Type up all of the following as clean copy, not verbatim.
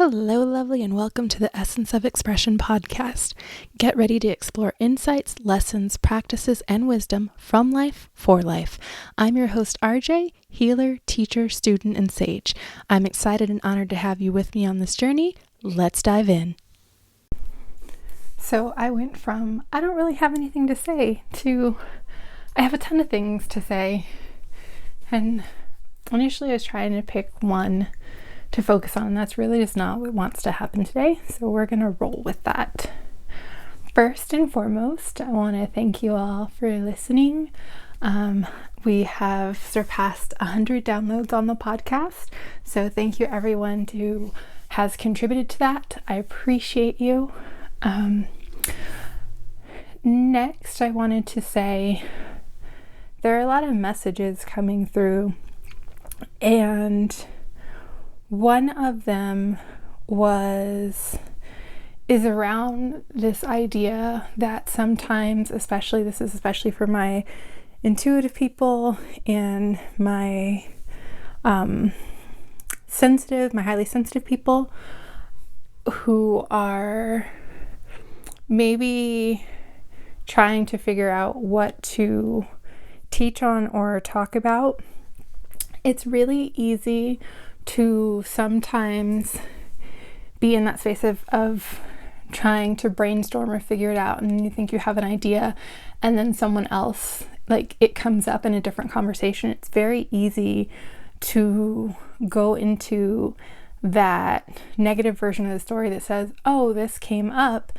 Hello, lovely, and welcome to the Essence of Expression podcast. Get ready to explore insights, lessons, practices, and wisdom from life for life. I'm your host, RJ, healer, teacher, student, and sage. I'm excited and honored to have you with me on this journey. Let's dive in. So I went from, I don't really have anything to say, to, I have a ton of things to say. And initially I was trying to pick one to focus on, and that's really just not what wants to happen today, so we're gonna roll with that. First and foremost, I want to thank you all for listening. We have surpassed 100 downloads on the podcast, so thank you everyone who has contributed to that. I appreciate you. Next, I wanted to say there are a lot of messages coming through, and one of them is around this idea that sometimes, especially for my intuitive people and my highly sensitive people who are maybe trying to figure out what to teach on or talk about. It's really easy to sometimes be in that space of trying to brainstorm or figure it out, and you think you have an idea, and then someone else, like, it comes up in a different conversation. It's very easy to go into that negative version of the story that says, oh, this came up,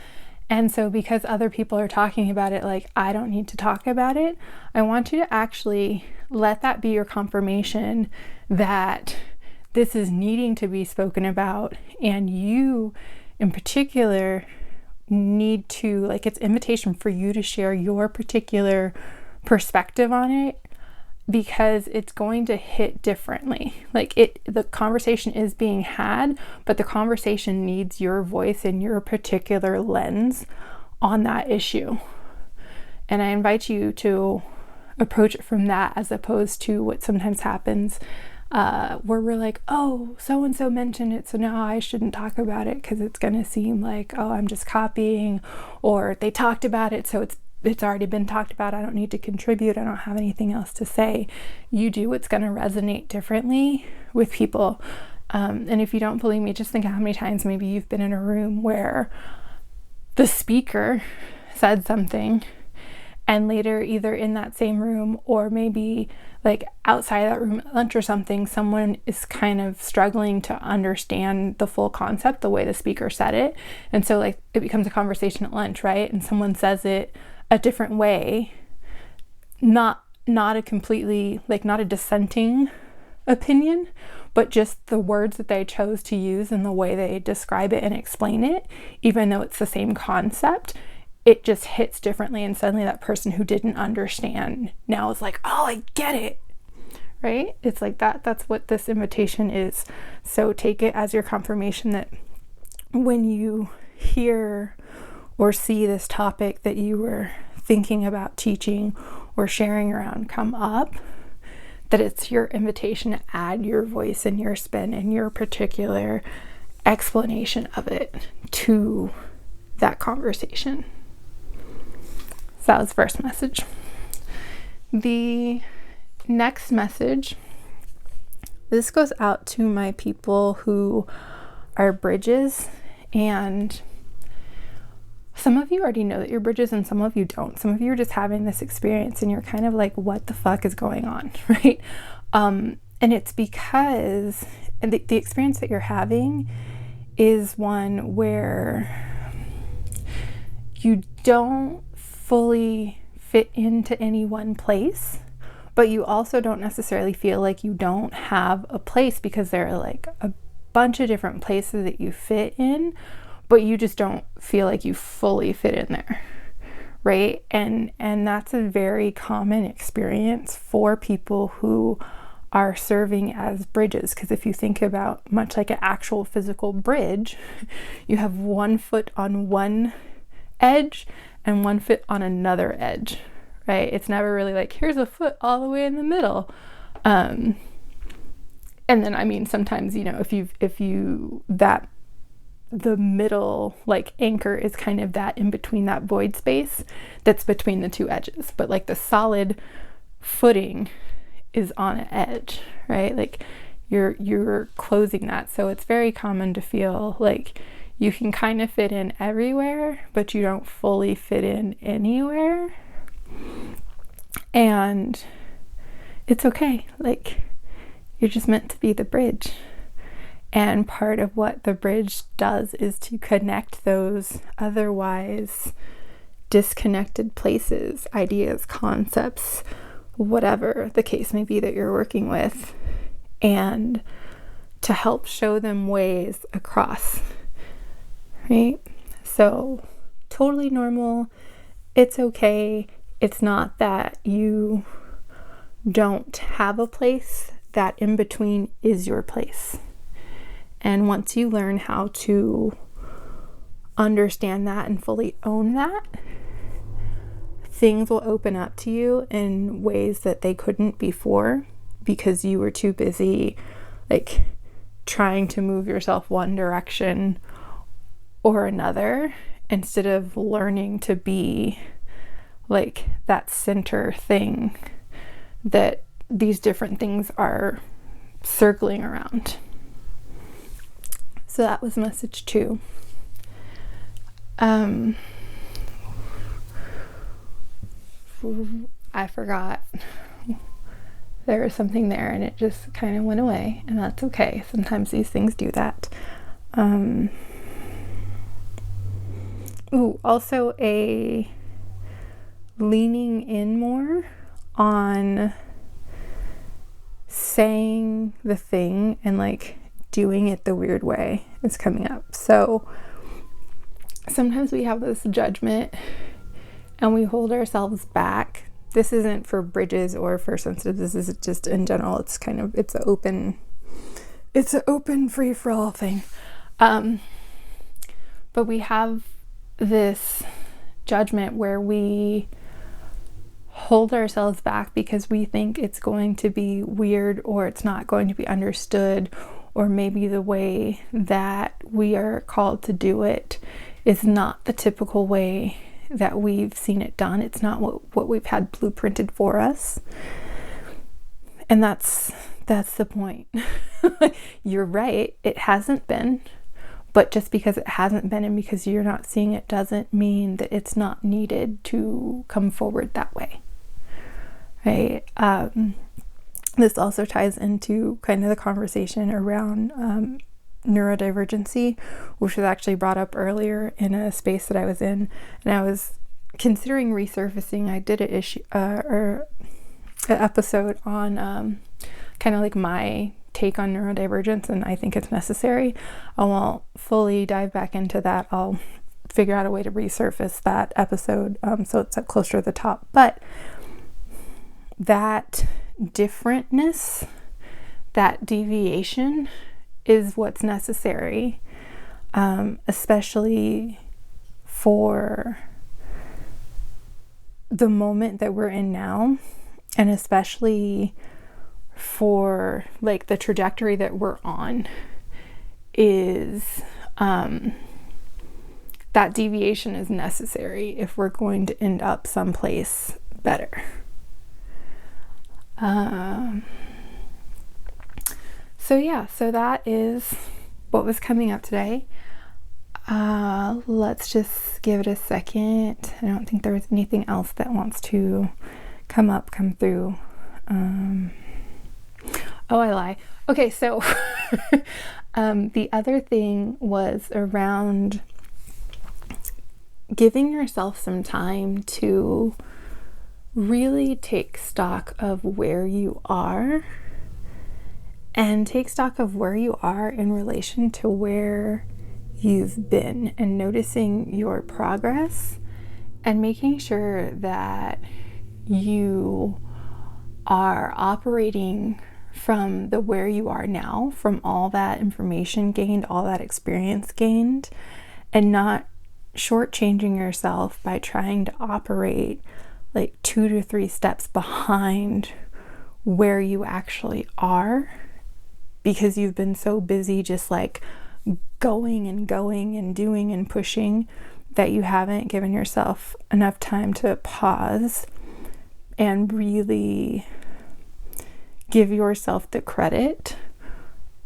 and so because other people are talking about it, like, I don't need to talk about it. I want you to actually let that be your confirmation that this is needing to be spoken about, and you in particular need to, like, it's invitation for you to share your particular perspective on it, because it's going to hit differently. Like, the conversation is being had, but the conversation needs your voice and your particular lens on that issue. And I invite you to approach it from that, as opposed to what sometimes happens where we're like, oh, so-and-so mentioned it, so now I shouldn't talk about it because it's going to seem like, oh, I'm just copying, or they talked about it, so it's already been talked about, I don't need to contribute, I don't have anything else to say. You do what's going to resonate differently with people. And if you don't believe me, just think how many times maybe you've been in a room where the speaker said something, and later, either in that same room or maybe like outside that room at lunch or something, someone is kind of struggling to understand the full concept the way the speaker said it. And so, like, it becomes a conversation at lunch, right? And someone says it a different way, not a completely, like, not a dissenting opinion, but just the words that they chose to use and the way they describe it and explain it, even though it's the same concept, it just hits differently, and suddenly that person who didn't understand now is like, oh, I get it, right? It's like that. That's what this invitation is. So take it as your confirmation that when you hear or see this topic that you were thinking about teaching or sharing around come up, that it's your invitation to add your voice and your spin and your particular explanation of it to that conversation. So that was the first message. The next message, this goes out to my people who are bridges, and some of you already know that you're bridges and some of you don't. Some of you are just having this experience and you're kind of like, what the fuck is going on, right? And it's because the experience that you're having is one where you don't fully fit into any one place, but you also don't necessarily feel like you don't have a place, because there are like a bunch of different places that you fit in, but you just don't feel like you fully fit in there, right? And that's a very common experience for people who are serving as bridges, because if you think about, much like an actual physical bridge, you have one foot on one edge and one foot on another edge, right? It's never really like, here's a foot all the way in the middle. And then, I mean, sometimes, you know, if you that the middle like anchor is kind of that in between, that void space that's between the two edges. But like the solid footing is on an edge, right? Like you're closing that. So it's very common to feel like you can kind of fit in everywhere, but you don't fully fit in anywhere. And it's okay. Like, you're just meant to be the bridge. And part of what the bridge does is to connect those otherwise disconnected places, ideas, concepts, whatever the case may be that you're working with, and to help show them ways across, right? So, totally normal. It's okay. It's not that you don't have a place. That in between is your place. And once you learn how to understand that and fully own that, things will open up to you in ways that they couldn't before, because you were too busy like trying to move yourself one direction or another, instead of learning to be like that center thing that these different things are circling around. So that was message 2. I forgot there was something there and it just kind of went away, and that's okay. Sometimes these things do that. Also a leaning in more on saying the thing and like doing it the weird way is coming up. So sometimes we have this judgment and we hold ourselves back. This isn't for bridges or for sensitive. This is just in general. It's an open free for all thing. But we have this judgment where we hold ourselves back because we think it's going to be weird, or it's not going to be understood, or maybe the way that we are called to do it is not the typical way that we've seen it done. It's not what we've had blueprinted for us. And that's the point. You're right, it hasn't been. But just because it hasn't been and because you're not seeing it doesn't mean that it's not needed to come forward that way, right? This also ties into kind of the conversation around neurodivergency, which was actually brought up earlier in a space that I was in, and I was considering resurfacing. I did an episode on kind of like my take on neurodivergence, and I think it's necessary. I won't fully dive back into that. I'll figure out a way to resurface that episode so it's up closer to the top. But that differentness, that deviation is what's necessary, especially for the moment that we're in now, and especially for like the trajectory that we're on, is that deviation is necessary if we're going to end up someplace better. So that is what was coming up today. Let's just give it a second. I don't think there was anything else that wants to come through. I lie. Okay, so the other thing was around giving yourself some time to really take stock of where you are, and take stock of where you are in relation to where you've been, and noticing your progress, and making sure that you are operating from the where you are now, from all that information gained, all that experience gained, and not shortchanging yourself by trying to operate like 2 to 3 steps behind where you actually are, because you've been so busy just like going and going and doing and pushing that you haven't given yourself enough time to pause and really give yourself the credit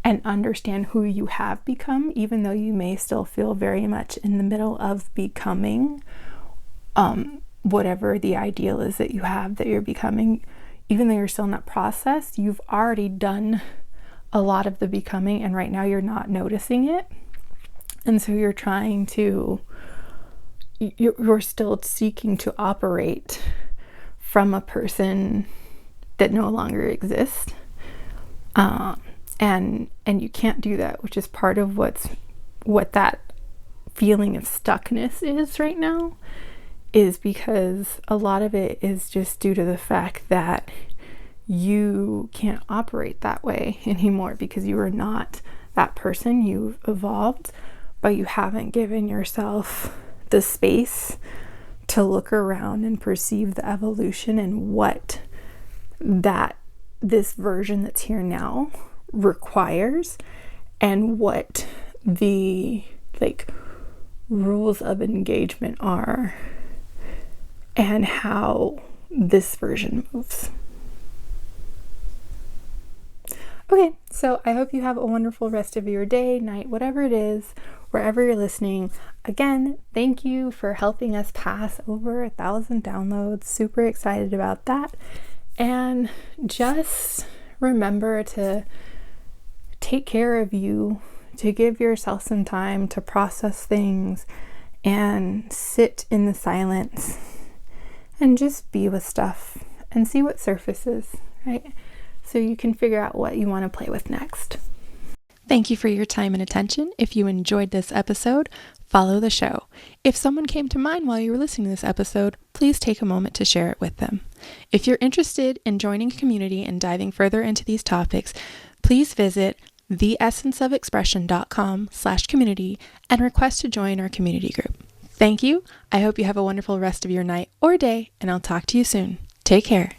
and understand who you have become, even though you may still feel very much in the middle of becoming whatever the ideal is that you have that you're becoming. Even though you're still in that process, you've already done a lot of the becoming, and right now you're not noticing it. And so you're still seeking to operate from a person that no longer exists. And you can't do that, which is part of what that feeling of stuckness is right now, is because a lot of it is just due to the fact that you can't operate that way anymore because you are not that person. You've evolved, but you haven't given yourself the space to look around and perceive the evolution and what this version that's here now requires, and what the rules of engagement are, and how this version moves. Okay, so I hope you have a wonderful rest of your day, night, whatever it is, wherever you're listening. Again, thank you for helping us pass over 1,000 downloads. Super excited about that. And just remember to take care of you, to give yourself some time to process things and sit in the silence and just be with stuff and see what surfaces, right? So you can figure out what you want to play with next. Thank you for your time and attention. If you enjoyed this episode, follow the show. If someone came to mind while you were listening to this episode, please take a moment to share it with them. If you're interested in joining a community and diving further into these topics, please visit theessenceofexpression.com/community and request to join our community group. Thank you. I hope you have a wonderful rest of your night or day, and I'll talk to you soon. Take care.